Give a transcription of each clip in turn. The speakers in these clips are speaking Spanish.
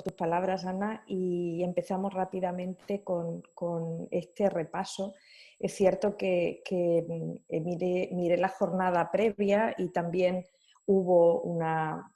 tus palabras, Ana, y empezamos rápidamente con este repaso. Es cierto que miré la jornada previa y también hubo una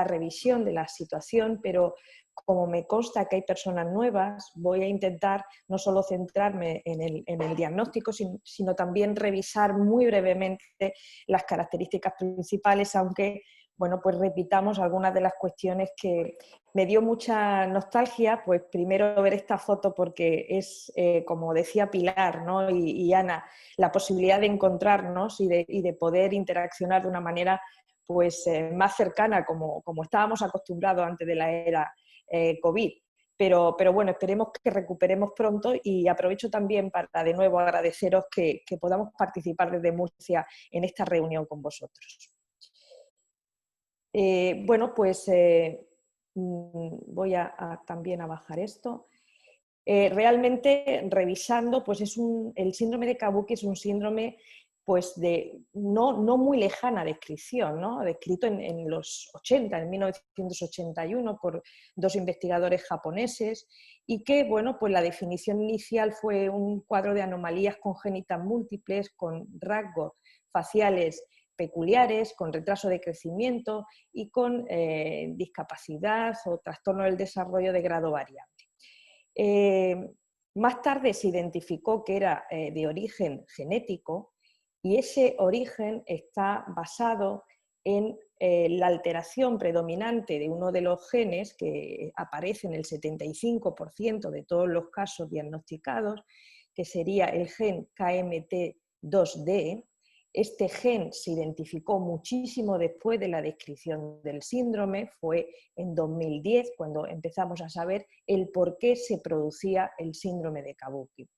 revisión de la situación, pero como me consta que hay personas nuevas, voy a intentar no solo centrarme en el diagnóstico, sino también revisar muy brevemente las características principales, aunque pues repitamos algunas de las cuestiones que me dio mucha nostalgia. Pues primero ver esta foto porque es, como decía Pilar, ¿no? y Ana, la posibilidad de encontrarnos y de poder interaccionar de una manera pues, más cercana como estábamos acostumbrados antes de la era COVID. Pero bueno, esperemos que recuperemos pronto y aprovecho también para de nuevo agradeceros que podamos participar desde Murcia en esta reunión con vosotros. Voy también a bajar esto. Realmente, revisando, pues el síndrome de Kabuki es un síndrome pues de no muy lejana descripción, ¿no? Descrito en los 80, en 1981, por dos investigadores japoneses, y que, pues la definición inicial fue un cuadro de anomalías congénitas múltiples con rasgos faciales peculiares, con retraso de crecimiento y con discapacidad o trastorno del desarrollo de grado variable. Más tarde se identificó que era de origen genético y ese origen está basado en la alteración predominante de uno de los genes que aparece en el 75% de todos los casos diagnosticados, que sería el gen KMT2D. Este gen se identificó muchísimo después de la descripción del síndrome, fue en 2010 cuando empezamos a saber el por qué se producía el síndrome de Kabuki.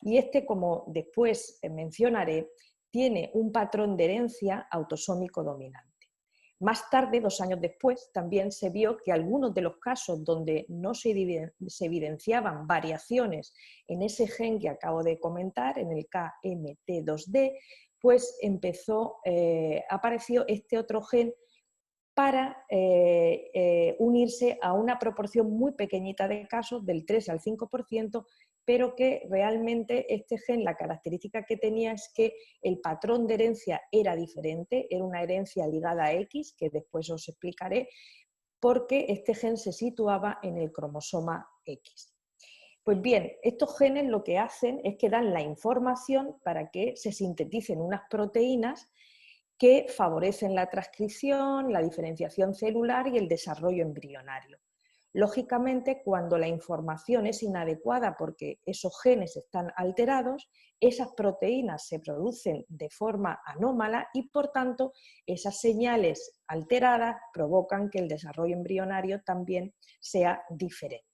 Y como después mencionaré, tiene un patrón de herencia autosómico dominante. Más tarde, 2 años después, también se vio que algunos de los casos donde no se evidenciaban variaciones en ese gen que acabo de comentar, en el KMT2D, pues apareció este otro gen para unirse a una proporción muy pequeñita de casos, del 3 al 5%, pero que realmente este gen, la característica que tenía es que el patrón de herencia era diferente, era una herencia ligada a X, que después os explicaré, porque este gen se situaba en el cromosoma X. Pues bien, estos genes lo que hacen es que dan la información para que se sinteticen unas proteínas que favorecen la transcripción, la diferenciación celular y el desarrollo embrionario. Lógicamente, cuando la información es inadecuada porque esos genes están alterados, esas proteínas se producen de forma anómala y, por tanto, esas señales alteradas provocan que el desarrollo embrionario también sea diferente.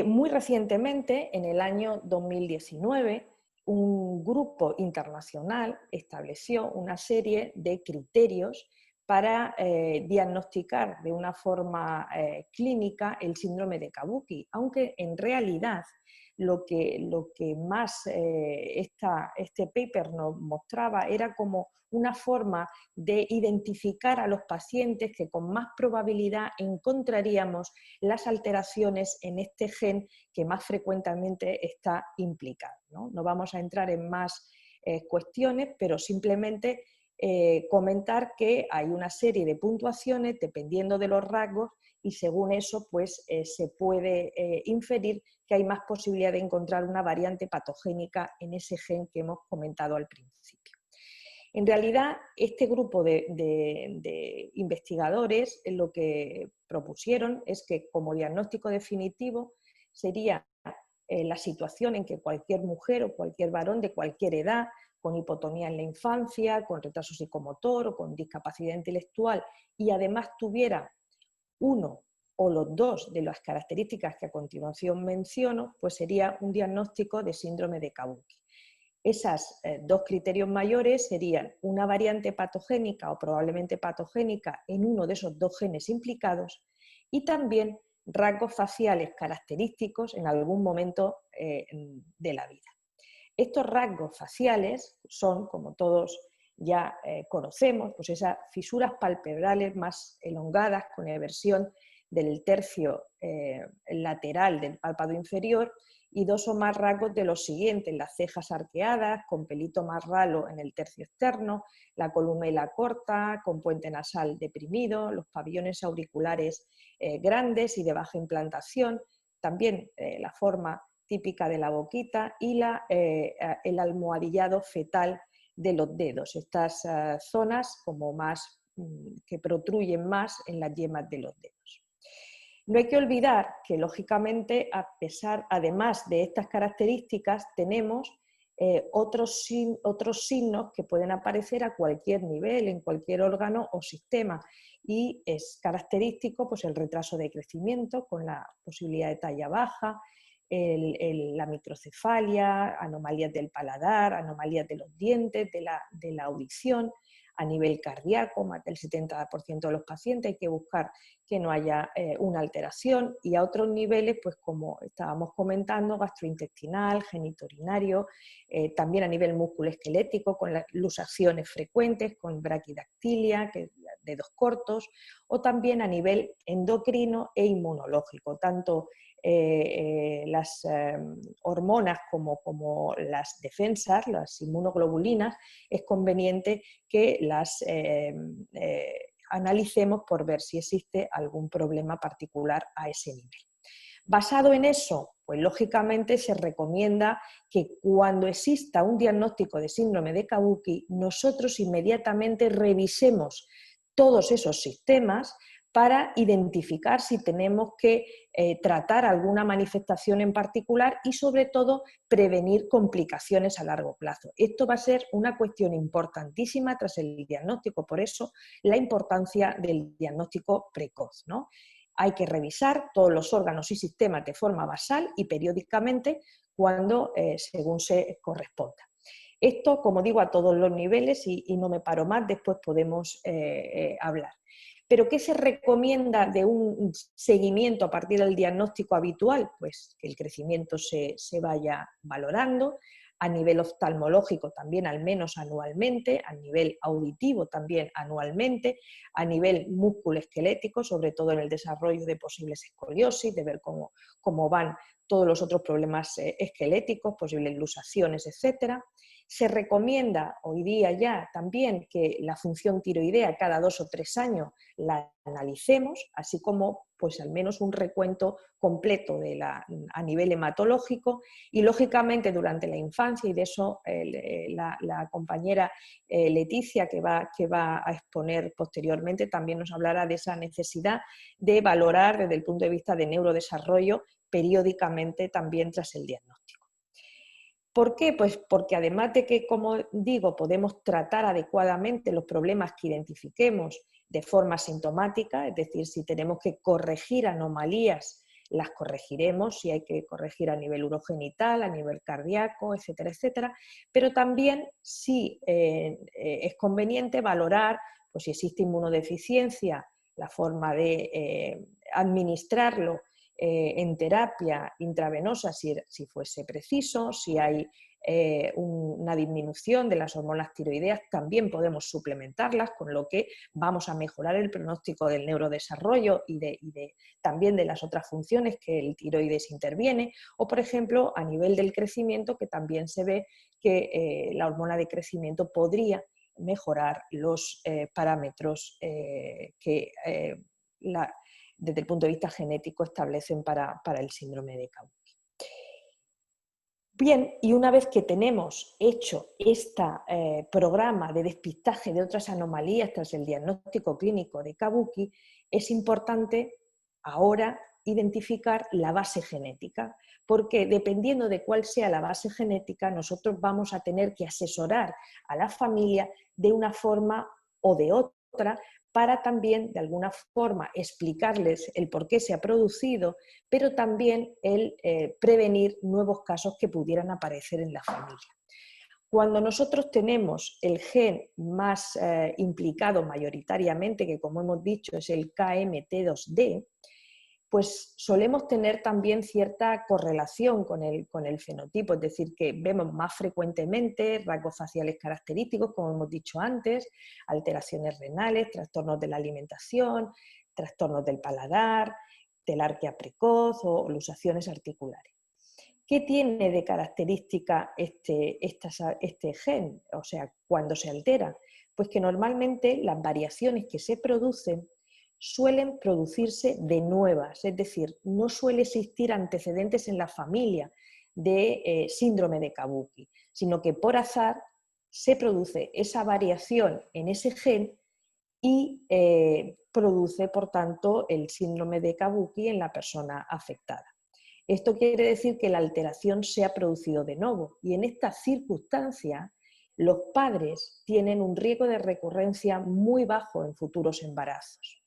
Muy recientemente, en el año 2019, un grupo internacional estableció una serie de criterios para diagnosticar de una forma clínica el síndrome de Kabuki, aunque en realidad lo que más este paper nos mostraba era como una forma de identificar a los pacientes que con más probabilidad encontraríamos las alteraciones en este gen que más frecuentemente está implicado. No vamos a entrar en más cuestiones, pero simplemente comentar que hay una serie de puntuaciones dependiendo de los rasgos y según eso pues, se puede inferir que hay más posibilidad de encontrar una variante patogénica en ese gen que hemos comentado al principio. En realidad, este grupo de investigadores lo que propusieron es que como diagnóstico definitivo sería la situación en que cualquier mujer o cualquier varón de cualquier edad, con hipotonía en la infancia, con retraso psicomotor o con discapacidad intelectual y además tuviera uno o los dos de las características que a continuación menciono, pues sería un diagnóstico de síndrome de Kabuki. Esos dos criterios mayores serían una variante patogénica o probablemente patogénica en uno de esos dos genes implicados y también rasgos faciales característicos en algún momento de la vida. Estos rasgos faciales son, como todos ya conocemos, pues esas fisuras palpebrales más elongadas con eversión del tercio lateral del párpado inferior y 2 o más rasgos de los siguientes: las cejas arqueadas, con pelito más ralo en el tercio externo, la columela corta, con puente nasal deprimido, los pabellones auriculares grandes y de baja implantación, también la forma típica de la boquita y el almohadillado fetal de los dedos, estas zonas como más que protruyen más en las yemas de los dedos. No hay que olvidar que, lógicamente, además de estas características, tenemos otros signos que pueden aparecer a cualquier nivel, en cualquier órgano o sistema, y es característico pues, el retraso de crecimiento con la posibilidad de talla baja, la microcefalia, anomalías del paladar, anomalías de los dientes, de la audición. A nivel cardíaco, más del 70% de los pacientes hay que buscar que no haya una alteración, y a otros niveles, pues como estábamos comentando, gastrointestinal, genitourinario, también a nivel musculoesquelético, con las luxaciones frecuentes, con braquidactilia, dedos cortos, o también a nivel endocrino e inmunológico, tanto las hormonas como las defensas, las inmunoglobulinas, es conveniente que las analicemos por ver si existe algún problema particular a ese nivel. Basado en eso, pues lógicamente se recomienda que cuando exista un diagnóstico de síndrome de Kabuki, nosotros inmediatamente revisemos todos esos sistemas para identificar si tenemos que tratar alguna manifestación en particular y, sobre todo, prevenir complicaciones a largo plazo. Esto va a ser una cuestión importantísima tras el diagnóstico, por eso la importancia del diagnóstico precoz, ¿no? Hay que revisar todos los órganos y sistemas de forma basal y periódicamente cuando según se corresponda. Esto, como digo, a todos los niveles y no me paro más, después podemos hablar. ¿Pero qué se recomienda de un seguimiento a partir del diagnóstico habitual? Pues que el crecimiento se vaya valorando, a nivel oftalmológico también al menos anualmente, a nivel auditivo también anualmente, a nivel musculoesquelético, sobre todo en el desarrollo de posibles escoliosis, de ver cómo van todos los otros problemas esqueléticos, posibles luxaciones, etc. Se recomienda hoy día ya también que la función tiroidea cada 2 o 3 años la analicemos, así como pues al menos un recuento completo a nivel hematológico, y lógicamente durante la infancia, y de eso la compañera Leticia que va a exponer posteriormente también nos hablará de esa necesidad de valorar desde el punto de vista de neurodesarrollo periódicamente también tras el diagnóstico. ¿Por qué? Pues porque además de que, como digo, podemos tratar adecuadamente los problemas que identifiquemos de forma sintomática, es decir, si tenemos que corregir anomalías, las corregiremos, si hay que corregir a nivel urogenital, a nivel cardíaco, etcétera, etcétera, pero también si es conveniente valorar pues, si existe inmunodeficiencia, la forma de administrarlo en terapia intravenosa si fuese preciso, si hay una disminución de las hormonas tiroideas, también podemos suplementarlas, con lo que vamos a mejorar el pronóstico del neurodesarrollo y también de las otras funciones que el tiroides interviene, o por ejemplo a nivel del crecimiento, que también se ve que la hormona de crecimiento podría mejorar los parámetros que desde el punto de vista genético establecen para el síndrome de Kabuki. Bien, y una vez que tenemos hecho este programa de despistaje de otras anomalías tras el diagnóstico clínico de Kabuki, es importante ahora identificar la base genética, porque dependiendo de cuál sea la base genética, nosotros vamos a tener que asesorar a la familia de una forma o de otra, para también, de alguna forma, explicarles el por qué se ha producido, pero también el prevenir nuevos casos que pudieran aparecer en la familia. Cuando nosotros tenemos el gen más implicado mayoritariamente, que como hemos dicho es el KMT2D, pues solemos tener también cierta correlación con el fenotipo, es decir, que vemos más frecuentemente rasgos faciales característicos, como hemos dicho antes, alteraciones renales, trastornos de la alimentación, trastornos del paladar, telarquía precoz o luxaciones articulares. ¿Qué tiene de característica este gen? O sea, cuando se altera, pues que normalmente las variaciones que se producen suelen producirse de nuevas, es decir, no suele existir antecedentes en la familia de síndrome de Kabuki, sino que por azar se produce esa variación en ese gen y produce, por tanto, el síndrome de Kabuki en la persona afectada. Esto quiere decir que la alteración se ha producido de nuevo y en esta circunstancia los padres tienen un riesgo de recurrencia muy bajo en futuros embarazos,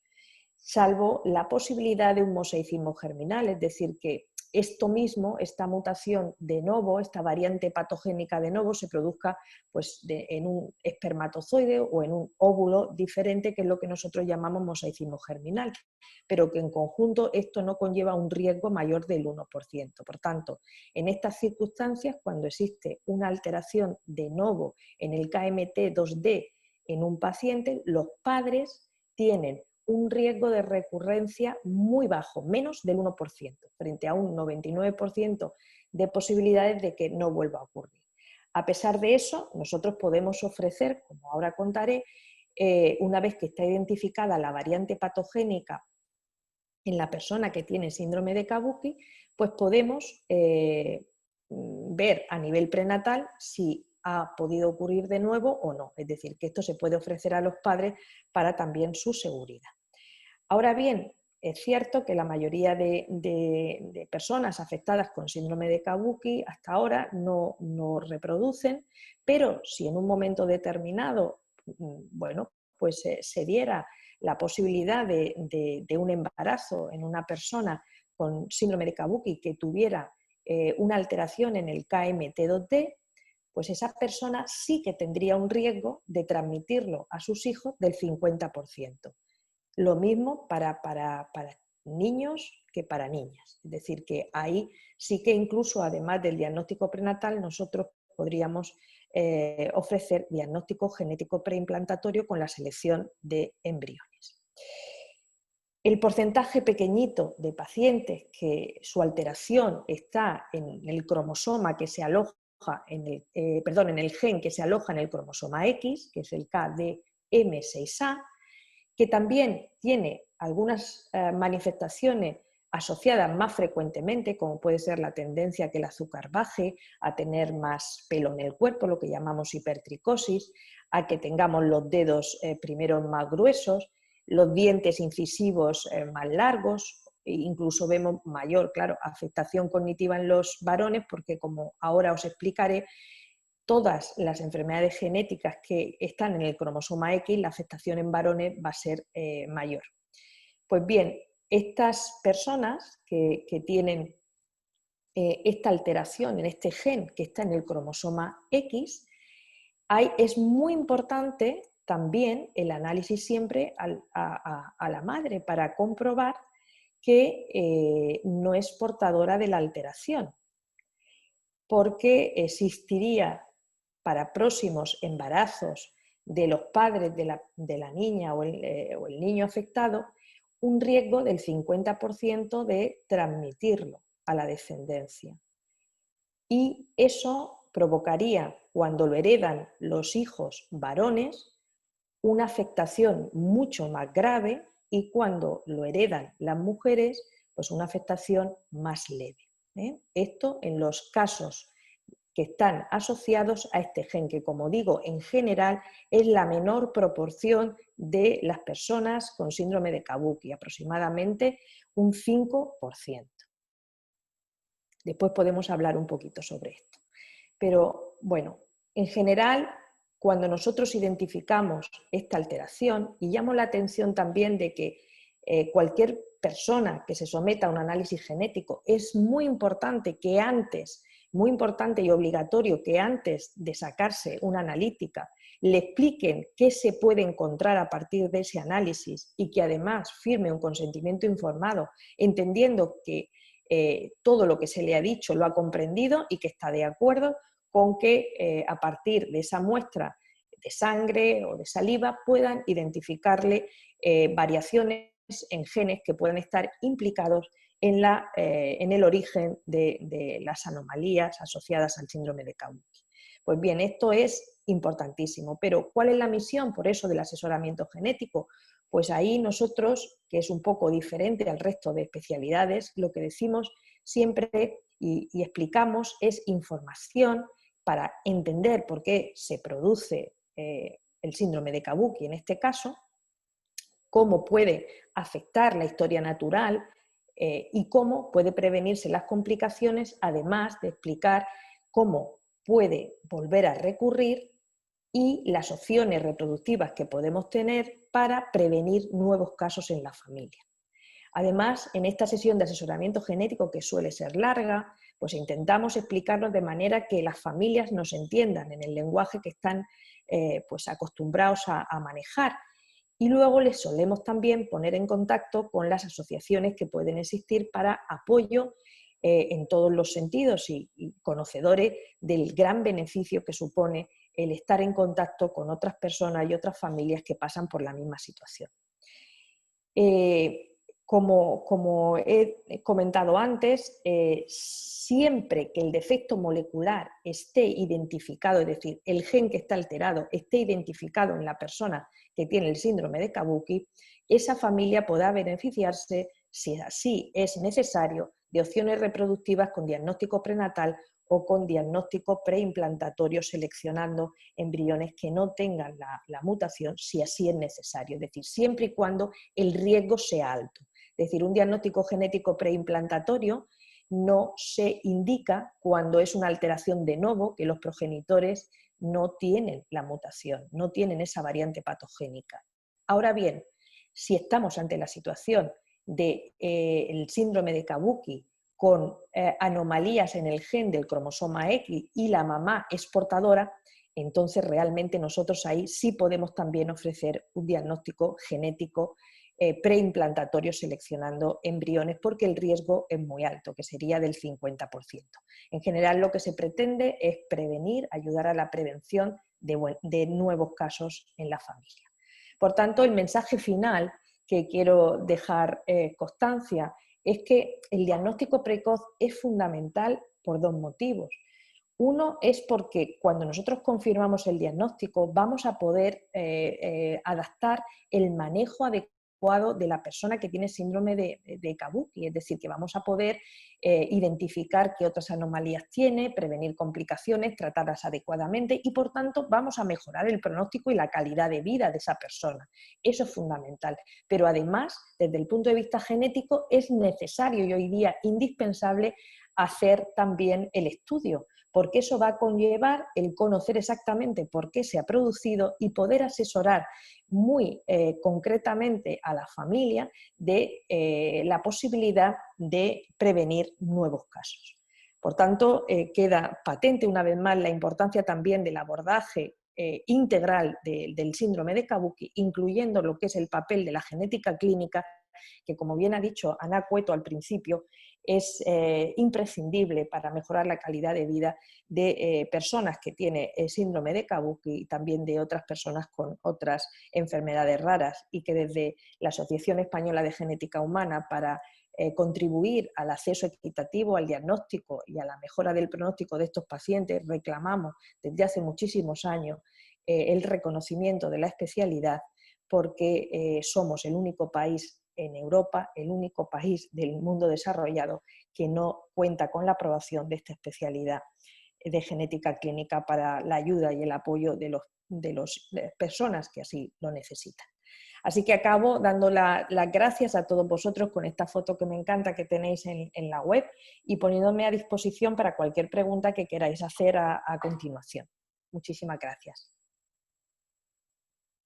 salvo la posibilidad de un mosaicismo germinal, es decir, que esto mismo, esta mutación de novo, esta variante patogénica de novo, se produzca pues, en un espermatozoide o en un óvulo diferente, que es lo que nosotros llamamos mosaicismo germinal, pero que en conjunto esto no conlleva un riesgo mayor del 1%. Por tanto, en estas circunstancias, cuando existe una alteración de novo en el KMT2D en un paciente, los padres tienen un riesgo de recurrencia muy bajo, menos del 1%, frente a un 99% de posibilidades de que no vuelva a ocurrir. A pesar de eso, nosotros podemos ofrecer, como ahora contaré, una vez que está identificada la variante patogénica en la persona que tiene síndrome de Kabuki, pues podemos ver a nivel prenatal si ha podido ocurrir de nuevo o no. Es decir, que esto se puede ofrecer a los padres para también su seguridad. Ahora bien, es cierto que la mayoría de personas afectadas con síndrome de Kabuki hasta ahora no reproducen, pero si en un momento determinado, bueno, pues se diera la posibilidad de un embarazo en una persona con síndrome de Kabuki que tuviera una alteración en el KMT2D, pues esa persona sí que tendría un riesgo de transmitirlo a sus hijos del 50%. Lo mismo para niños que para niñas. Es decir, que ahí sí que incluso, además del diagnóstico prenatal, nosotros podríamos ofrecer diagnóstico genético preimplantatorio con la selección de embriones. El porcentaje pequeñito de pacientes que su alteración está en el cromosoma que se aloja en el gen que se aloja en el cromosoma X, que es el KDM6A, que también tiene algunas manifestaciones asociadas más frecuentemente, como puede ser la tendencia a que el azúcar baje, a tener más pelo en el cuerpo, lo que llamamos hipertricosis, a que tengamos los dedos primero más gruesos, los dientes incisivos más largos, e incluso vemos mayor, claro, afectación cognitiva en los varones, porque como ahora os explicaré, todas las enfermedades genéticas que están en el cromosoma X, la afectación en varones va a ser mayor. Pues bien, estas personas que tienen esta alteración en este gen que está en el cromosoma X, es muy importante también el análisis siempre a la madre para comprobar que no es portadora de la alteración, porque existiría para próximos embarazos de los padres de la niña o el niño afectado un riesgo del 50% de transmitirlo a la descendencia. Y eso provocaría, cuando lo heredan los hijos varones, una afectación mucho más grave, y cuando lo heredan las mujeres, pues una afectación más leve. Esto en los casos que están asociados a este gen, que como digo, en general es la menor proporción de las personas con síndrome de Kabuki, aproximadamente un 5%. Después podemos hablar un poquito sobre esto. Pero bueno, en general, cuando nosotros identificamos esta alteración, y llamo la atención también de que cualquier persona que se someta a un análisis genético, es muy importante que antes muy importante y obligatorio que antes de sacarse una analítica le expliquen qué se puede encontrar a partir de ese análisis y que además firme un consentimiento informado, entendiendo que todo lo que se le ha dicho lo ha comprendido y que está de acuerdo con que a partir de esa muestra de sangre o de saliva puedan identificarle variaciones en genes que puedan estar implicados en el origen de las anomalías asociadas al síndrome de Kabuki. Pues bien, esto es importantísimo, pero ¿cuál es la misión por eso del asesoramiento genético? Pues ahí nosotros, que es un poco diferente al resto de especialidades, lo que decimos siempre y explicamos es información para entender por qué se produce el síndrome de Kabuki en este caso, cómo puede afectar la historia natural y cómo puede prevenirse las complicaciones, además de explicar cómo puede volver a recurrir y las opciones reproductivas que podemos tener para prevenir nuevos casos en la familia. Además, en esta sesión de asesoramiento genético, que suele ser larga, pues intentamos explicarnos de manera que las familias nos entiendan en el lenguaje que están pues acostumbrados a manejar. Y luego les solemos también poner en contacto con las asociaciones que pueden existir para apoyo en todos los sentidos y conocedores del gran beneficio que supone el estar en contacto con otras personas y otras familias que pasan por la misma situación. Como he comentado antes, siempre que el defecto molecular esté identificado, es decir, el gen que está alterado esté identificado en la persona que tiene el síndrome de Kabuki, esa familia podrá beneficiarse, si así es necesario, de opciones reproductivas con diagnóstico prenatal o con diagnóstico preimplantatorio, seleccionando embriones que no tengan la mutación, si así es necesario, es decir, siempre y cuando el riesgo sea alto. Es decir, un diagnóstico genético preimplantatorio no se indica cuando es una alteración de novo, que los progenitores no tienen la mutación, no tienen esa variante patogénica. Ahora bien, si estamos ante la situación del síndrome de Kabuki con anomalías en el gen del cromosoma X y la mamá es portadora, entonces realmente nosotros ahí sí podemos también ofrecer un diagnóstico genético preimplantatorio seleccionando embriones porque el riesgo es muy alto, que sería del 50%. En general lo que se pretende es prevenir, ayudar a la prevención de nuevos casos en la familia. Por tanto, el mensaje final que quiero dejar constancia es que el diagnóstico precoz es fundamental por dos motivos. Uno es porque cuando nosotros confirmamos el diagnóstico vamos a poder adaptar el manejo adecuado de la persona que tiene síndrome de Kabuki, es decir, que vamos a poder identificar qué otras anomalías tiene, prevenir complicaciones, tratarlas adecuadamente y por tanto vamos a mejorar el pronóstico y la calidad de vida de esa persona. Eso es fundamental, pero además desde el punto de vista genético es necesario y hoy día indispensable hacer también el estudio, porque eso va a conllevar el conocer exactamente por qué se ha producido y poder asesorar muy concretamente a la familia de la posibilidad de prevenir nuevos casos. Por tanto, queda patente una vez más la importancia también del abordaje integral del síndrome de Kabuki, incluyendo lo que es el papel de la genética clínica, que como bien ha dicho Ana Cueto al principio, es imprescindible para mejorar la calidad de vida de personas que tienen síndrome de Kabuki y también de otras personas con otras enfermedades raras y que desde la Asociación Española de Genética Humana para contribuir al acceso equitativo al diagnóstico y a la mejora del pronóstico de estos pacientes reclamamos desde hace muchísimos años el reconocimiento de la especialidad porque somos el único país en Europa, el único país del mundo desarrollado que no cuenta con la aprobación de esta especialidad de genética clínica para la ayuda y el apoyo de las personas que así lo necesitan. Así que acabo dando las gracias a todos vosotros con esta foto que me encanta que tenéis en la web y poniéndome a disposición para cualquier pregunta que queráis hacer a continuación. Muchísimas gracias.